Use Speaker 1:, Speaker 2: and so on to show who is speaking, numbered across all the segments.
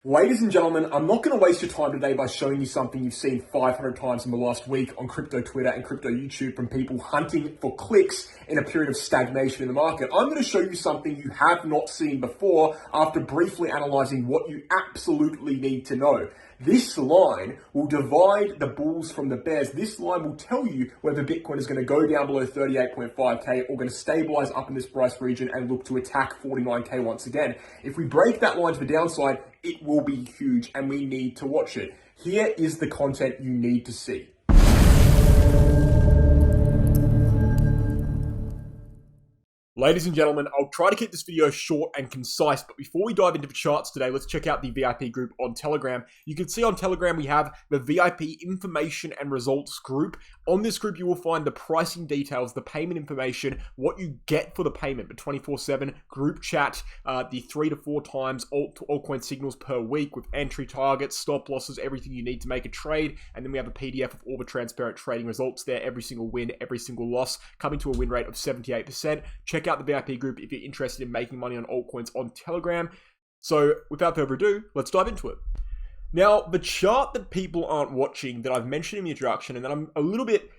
Speaker 1: Ladies and gentlemen, I'm not going to waste your time today by showing you something you've seen 500 times in the last week on crypto Twitter and crypto YouTube from people hunting for clicks in a period of stagnation in the market. I'm going to show you something you have not seen before after briefly analyzing what you absolutely need to know. This line will divide the bulls from the bears. This line will tell you whether Bitcoin is going to go down below 38.5K or going to stabilize up in this price region and look to attack 49K once again. If we break that line to the downside, it will be huge and we need to watch it. Here is the content you need to see. Ladies and gentlemen, I'll try to keep this video short and concise, but before we dive into the charts today, let's check out the VIP group on Telegram. You can see on Telegram we have the VIP information and results group. On this group, you will find the pricing details, the payment information, what you get for the payment, the 24/7 group chat, the 3 to 4 times altcoin signals per week with entry targets, stop losses, everything you need to make a trade. And then we have a PDF of all the transparent trading results there, every single win, every single loss, coming to a win rate of 78%. Check out the VIP group if you're interested in making money on altcoins on Telegram. So without further ado, let's dive into it. Now, the chart that people aren't watching that I've mentioned in the introduction and that I'm a little bit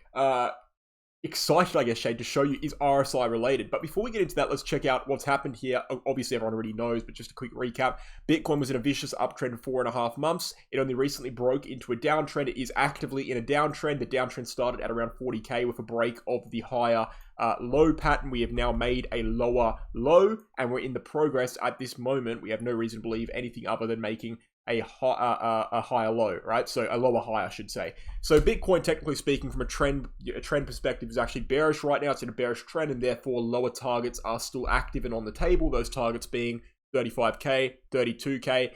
Speaker 1: excited, I guess, Shade, to show you is RSI related. But before we get into that, let's check out what's happened here. Obviously, everyone already knows, but just a quick recap. Bitcoin was in a vicious uptrend for 4.5 months. It only recently broke into a downtrend. It is actively in a downtrend. The downtrend started at around 40K with a break of the higher low pattern. We have now made a lower low, and we're in the progress at this moment. We have no reason to believe anything other than making a higher low, right? So a lower high, I should say. So Bitcoin, technically speaking, from a trend perspective, is actually bearish right now. It's in a bearish trend, and therefore lower targets are still active and on the table. Those targets being 35K, 32K,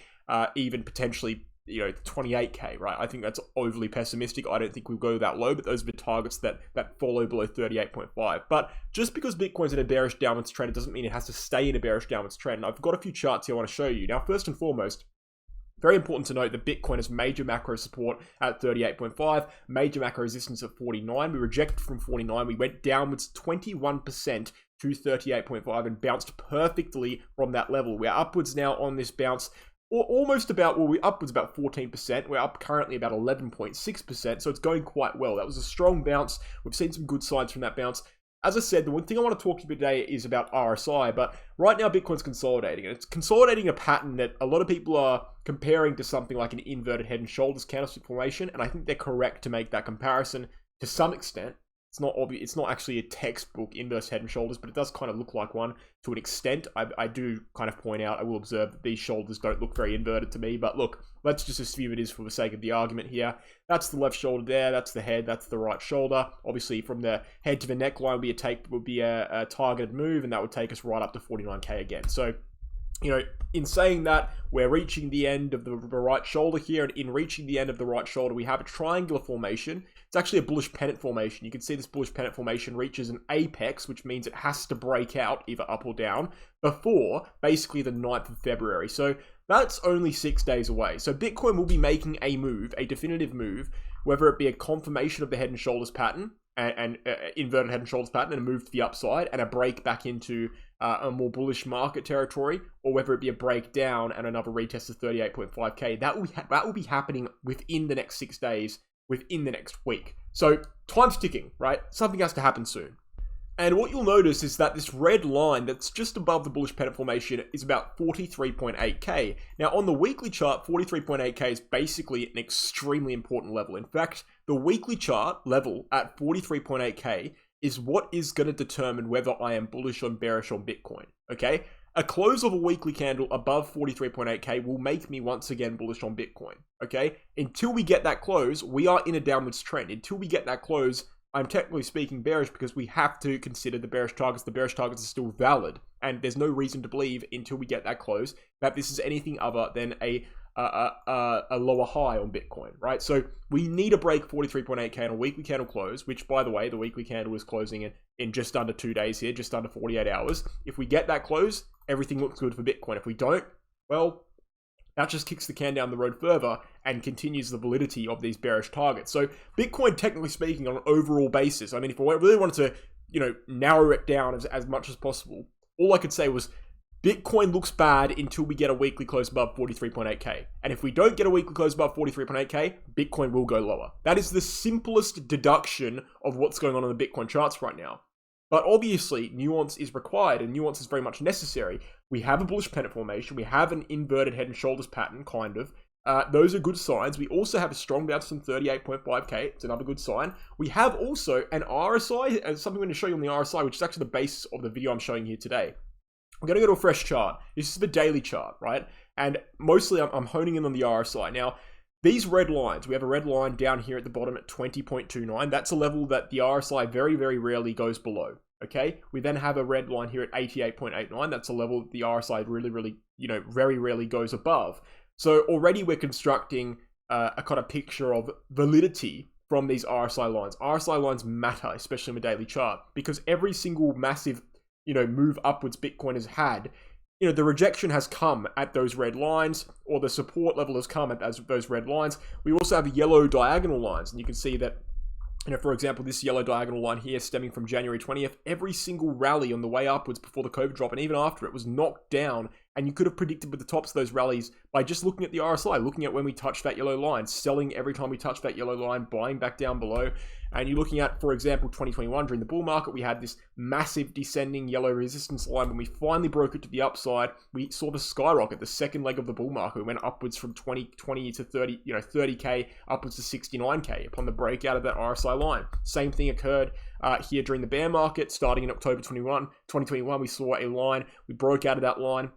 Speaker 1: even potentially 28K, right? I think that's overly pessimistic. I don't think we'll go that low, but those are the targets that follow below 38.5. But just because Bitcoin's in a bearish downwards trend, it doesn't mean it has to stay in a bearish downwards trend. And I've got a few charts here I want to show you. Now, first and foremost, very important to note that Bitcoin has major macro support at 38.5, major macro resistance at 49. We rejected from 49. We went downwards 21% to 38.5 and bounced perfectly from that level. We're upwards now on this bounce, or almost about, well, we're upwards about 14%. We're up currently about 11.6%, so it's going quite well. That was a strong bounce. We've seen some good signs from that bounce. As I said, the one thing I want to talk to you today is about RSI, but right now Bitcoin's consolidating, and it's consolidating a pattern that a lot of people are comparing to something like an inverted head and shoulders candlestick formation, and I think they're correct to make that comparison to some extent. It's not obvious. It's not actually a textbook inverse head and shoulders, but it does kind of look like one to an extent. I do kind of point out, I will observe that these shoulders don't look very inverted to me, but look, let's just assume it is for the sake of the argument here. That's the left shoulder there, that's the head, that's the right shoulder. Obviously, from the head to the neckline would be a targeted move, and that would take us right up to 49K again. So, in saying that, we're reaching the end of the right shoulder here, and in reaching the end of the right shoulder, we have a triangular formation. It's actually a bullish pennant formation. You can see this bullish pennant formation reaches an apex, which means it has to break out either up or down before basically the 9th of February. So that's only 6 days away. So Bitcoin will be making a move, a definitive move, whether it be a confirmation of the head and shoulders pattern, and inverted head and shoulders pattern, and a move to the upside and a break back into a more bullish market territory, or whether it be a breakdown and another retest of 38.5K. That will be happening within the next 6 days, within the next week. So time's ticking, right? Something has to happen soon. And what you'll notice is that this red line that's just above the bullish pennant formation is about 43.8K. Now, on the weekly chart, 43.8K is basically an extremely important level. In fact, the weekly chart level at 43.8K is what is going to determine whether I am bullish or bearish on Bitcoin, okay? A close of a weekly candle above 43.8K will make me once again bullish on Bitcoin, okay? Until we get that close, we are in a downwards trend. Until we get that close, I'm technically speaking bearish because we have to consider the bearish targets. The bearish targets are still valid, and there's no reason to believe until we get that close that this is anything other than a lower high on Bitcoin, right? So we need to break 43.8K on a weekly candle close, which, by the way, the weekly candle is closing in just under 2 days here, just under 48 hours. If we get that close, everything looks good for Bitcoin. If we don't, well, that just kicks the can down the road further and continues the validity of these bearish targets. So Bitcoin, technically speaking, on an overall basis, I mean, if I really wanted to, narrow it down as much as possible, all I could say was Bitcoin looks bad until we get a weekly close above 43.8k. And if we don't get a weekly close above 43.8k, Bitcoin will go lower. That is the simplest deduction of what's going on the Bitcoin charts right now. But obviously, nuance is required, and nuance is very much necessary. We have a bullish pennant formation. We have an inverted head and shoulders pattern, kind of. Those are good signs. We also have a strong bounce from 38.5k. It's another good sign. We have also an RSI, and something I'm going to show you on the RSI, which is actually the basis of the video I'm showing here today. I'm going to go to a fresh chart. This is the daily chart, right? And mostly I'm honing in on the RSI. Now, these red lines, we have a red line down here at the bottom at 20.29. That's a level that the RSI very, very rarely goes below, okay? We then have a red line here at 88.89. That's a level the RSI really, very rarely goes above. So already we're constructing a kind of picture of validity from these RSI lines. RSI lines matter, especially in the daily chart, because every single massive move upwards Bitcoin has had, the rejection has come at those red lines, or the support level has come at those red lines. We also have yellow diagonal lines, and you can see that, for example, this yellow diagonal line here stemming from January 20th, every single rally on the way upwards before the COVID drop, and even after it, was knocked down. And you could have predicted with the tops of those rallies by just looking at the RSI, looking at when we touch that yellow line, selling every time we touch that yellow line, buying back down below. And you're looking at, for example, 2021, during the bull market, we had this massive descending yellow resistance line. When we finally broke it to the upside, we saw the skyrocket, the second leg of the bull market. We went upwards from 20 to 30, 30k, upwards to 69k upon the breakout of that RSI line. Same thing occurred here during the bear market, starting in October 2021. We saw a line, we broke out of that line.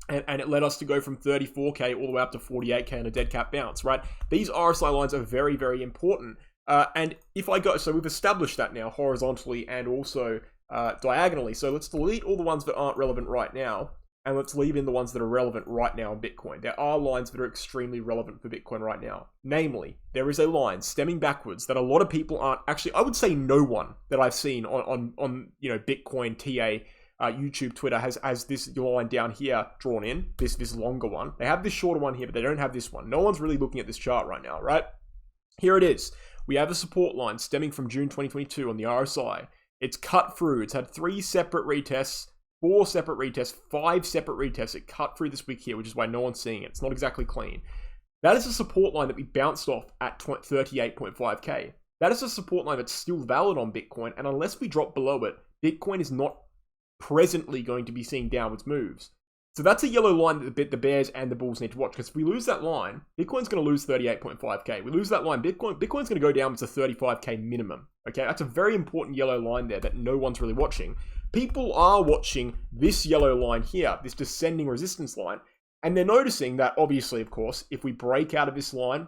Speaker 1: And it led us to go from 34k all the way up to 48k on a dead cat bounce, right? These RSI lines are very, very important. And if I go, so we've established that now horizontally and also diagonally. So let's delete all the ones that aren't relevant right now, and let's leave in the ones that are relevant right now in Bitcoin. There are lines that are extremely relevant for Bitcoin right now. Namely, there is a line stemming backwards that a lot of people aren't actually, I would say no one that I've seen on Bitcoin TA, YouTube, Twitter has this line down here drawn in, this longer one. They have this shorter one here, but they don't have this one. No one's really looking at this chart right now, right? Here it is. We have a support line stemming from June 2022 on the RSI. It's cut through. It's had 3 separate retests, 4 separate retests, 5 separate retests. It cut through this week here, which is why no one's seeing it. It's not exactly clean. That is a support line that we bounced off at 38.5k. That is a support line that's still valid on Bitcoin, and unless we drop below it, Bitcoin is not presently going to be seeing downwards moves. So that's a yellow line that the bears and the bulls need to watch, because if we lose that line, Bitcoin's going to lose 38.5k. We lose that line, Bitcoin's going to go down to 35k minimum. Okay, that's a very important yellow line there that no one's really watching. People are watching this yellow line here, this descending resistance line, and they're noticing that obviously, of course, if we break out of this line,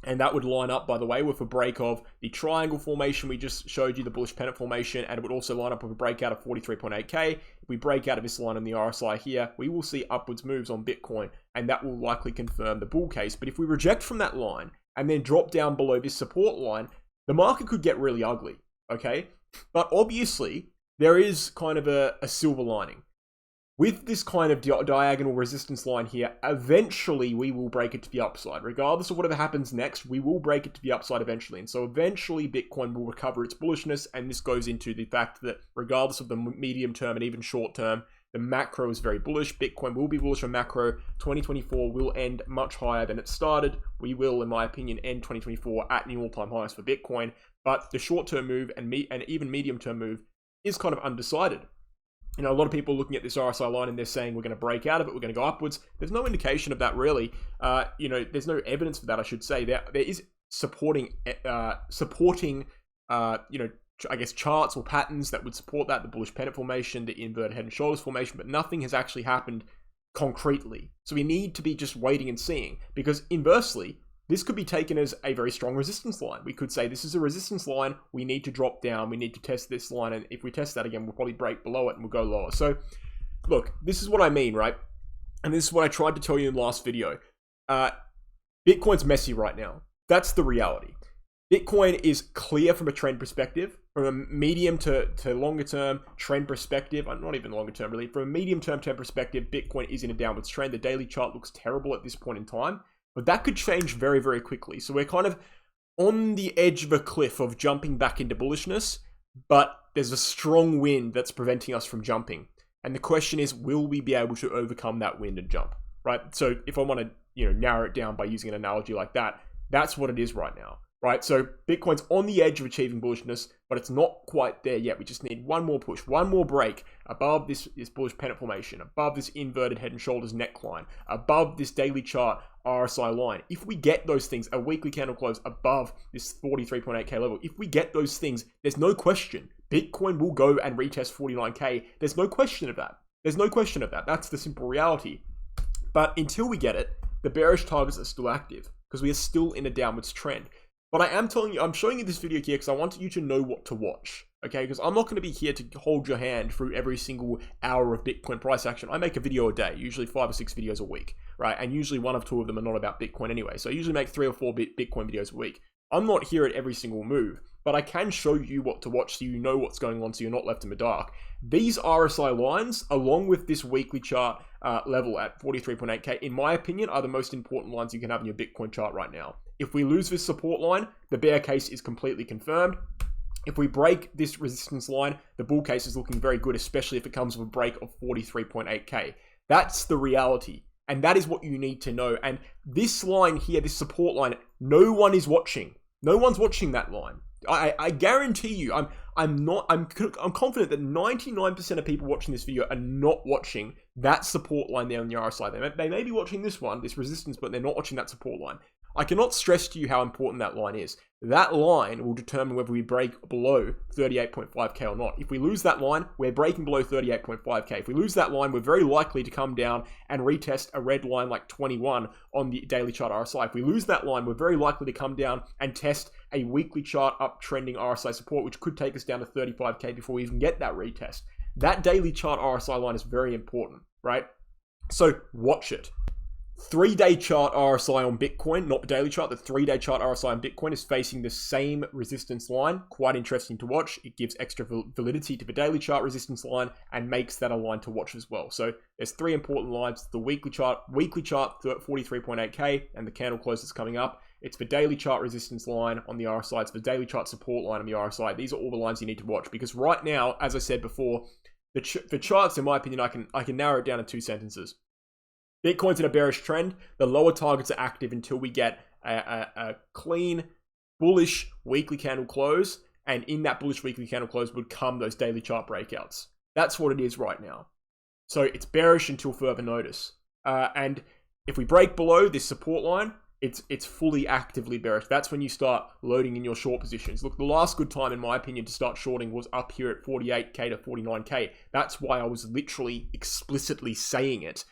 Speaker 1: and that would line up, by the way, with a break of the triangle formation we just showed you, the bullish pennant formation, and it would also line up with a breakout of 43.8k. If we break out of this line on the RSI here, we will see upwards moves on Bitcoin, and that will likely confirm the bull case. But if we reject from that line and then drop down below this support line, the market could get really ugly, okay? But obviously, there is kind of a silver lining. With this kind of diagonal resistance line here, eventually we will break it to the upside. Regardless of whatever happens next, we will break it to the upside eventually. And so eventually Bitcoin will recover its bullishness, and this goes into the fact that regardless of the medium term and even short term, the macro is very bullish. Bitcoin will be bullish on macro. 2024 will end much higher than it started. We will, in my opinion, end 2024 at new all-time highs for Bitcoin. But the short-term move and even medium-term move is kind of undecided. A lot of people are looking at this RSI line and they're saying we're going to break out of it, we're going to go upwards. There's no indication of that really. There's no evidence for that, I should say. There is supporting, I guess, charts or patterns that would support that, the bullish pennant formation, the inverted head and shoulders formation, but nothing has actually happened concretely. So we need to be just waiting and seeing, because inversely, this could be taken as a very strong resistance line. We could say this is a resistance line, we need to drop down, we need to test this line, and if we test that again, we'll probably break below it and we'll go lower. So, look, this is what I mean, right? And this is what I tried to tell you in the last video. Bitcoin's messy right now. That's the reality. Bitcoin is clear from a trend perspective, from a medium to longer term trend perspective, not even longer term really, from a medium term trend perspective, Bitcoin is in a downwards trend. The daily chart looks terrible at this point in time. But that could change very, very quickly. So we're kind of on the edge of a cliff of jumping back into bullishness, but there's a strong wind that's preventing us from jumping. And the question is, will we be able to overcome that wind and jump, right? So if I want to, narrow it down by using an analogy like that, that's what it is right now, right? So Bitcoin's on the edge of achieving bullishness, but it's not quite there yet. We just need one more push, one more break above this bullish pennant formation, above this inverted head and shoulders neckline, above this daily chart RSI line. If we get those things, a weekly candle close above this 43.8k level, if we get those things, there's no question Bitcoin will go and retest 49k. There's no question of that. There's no question of that. That's the simple reality. But until we get it, the bearish targets are still active because we are still in a downwards trend. But I am telling you, I'm showing you this video here because I want you to know what to watch, okay? Because I'm not going to be here to hold your hand through every single hour of Bitcoin price action. I make a video a day, usually 5 or 6 videos a week, right? And usually 1 or 2 of them are not about Bitcoin anyway. So I usually make 3 or 4 Bitcoin videos a week. I'm not here at every single move, but I can show you what to watch so you know what's going on so you're not left in the dark. These RSI lines, along with this weekly chart level at 43.8k, in my opinion, are the most important lines you can have in your Bitcoin chart right now. If we lose this support line, the bear case is completely confirmed. If we break this resistance line, the bull case is looking very good, especially if it comes with a break of 43.8k. That's the reality. And that is what you need to know. And this line here, this support line, no one is watching. No one's watching that line. I guarantee you, I'm confident that 99% of people watching this video are not watching that support line there on the RSI. They may be watching this one, this resistance, but they're not watching that support line. I cannot stress to you how important that line is. That line will determine whether we break below 38.5k or not. If we lose that line, we're breaking below 38.5k. If we lose that line, we're very likely to come down and retest a red line like 21 on the daily chart RSI. If we lose that line, we're very likely to come down and test a weekly chart uptrending RSI support, which could take us down to 35k before we even get that retest. That daily chart RSI line is very important, right? So watch it. 3-day chart RSI on Bitcoin, not the daily chart, the 3-day chart RSI on Bitcoin is facing the same resistance line. Quite interesting to watch. It gives extra validity to the daily chart resistance line and makes that a line to watch as well. So there's 3 important lines. The weekly chart 43.8k, and the candle close that's coming up. It's the daily chart resistance line on the RSI. It's the daily chart support line on the RSI. These are all the lines you need to watch because right now, as I said before, the charts, in my opinion, I can narrow it down in 2 sentences. Bitcoin's in a bearish trend. The lower targets are active until we get a clean, bullish weekly candle close. And in that bullish weekly candle close would come those daily chart breakouts. That's what it is right now. So it's bearish until further notice. And if we break below this support line, it's fully actively bearish. That's when you start loading in your short positions. Look, the last good time, in my opinion, to start shorting was up here at 48k to 49k. That's why I was literally explicitly saying it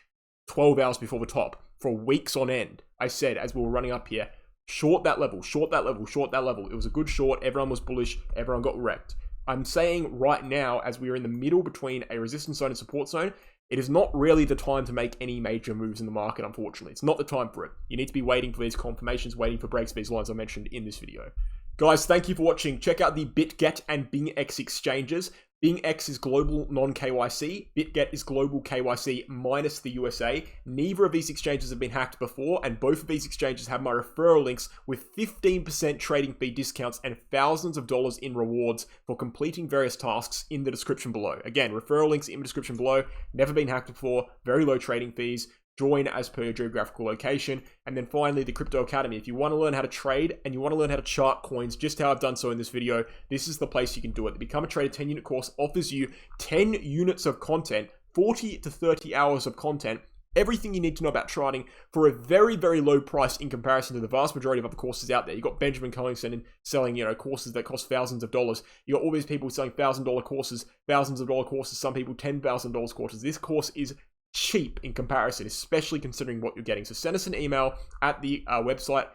Speaker 1: 12 hours before the top for weeks on end. I said, as we were running up here, short that level, short that level, short that level. It was a good short. Everyone was bullish. Everyone got wrecked. I'm saying right now, as we are in the middle between a resistance zone and support zone, it is not really the time to make any major moves in the market, unfortunately. It's not the time for it. You need to be waiting for these confirmations, waiting for breaks of these lines I mentioned in this video. Guys, thank you for watching. Check out the Bitget and Bingx exchanges. Bingx is global non-KYC. Bitget is global KYC minus the USA. Neither of these exchanges have been hacked before, and both of these exchanges have my referral links with 15% trading fee discounts and thousands of dollars in rewards for completing various tasks in the description below. Again, referral links in the description below. Never been hacked before. Very low trading fees. Join as per your geographical location. And then finally, the Crypto Academy. If you want to learn how to trade and you want to learn how to chart coins, just how I've done so in this video, this is the place you can do it. The Become a Trader 10-unit course offers you 10 units of content, 40 to 30 hours of content, everything you need to know about charting for a very, very low price in comparison to the vast majority of other courses out there. You've got Benjamin Collingson selling, courses that cost thousands of dollars. You got all these people selling $1,000 courses, thousands of dollar courses, some people $10,000 courses. This course is cheap in comparison, especially considering what you're getting. So send us an email at the website.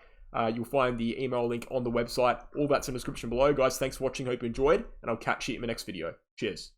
Speaker 1: You'll find the email link on the website. All that's in the description below. Guys, thanks for watching. Hope you enjoyed, and I'll catch you in the next video. Cheers.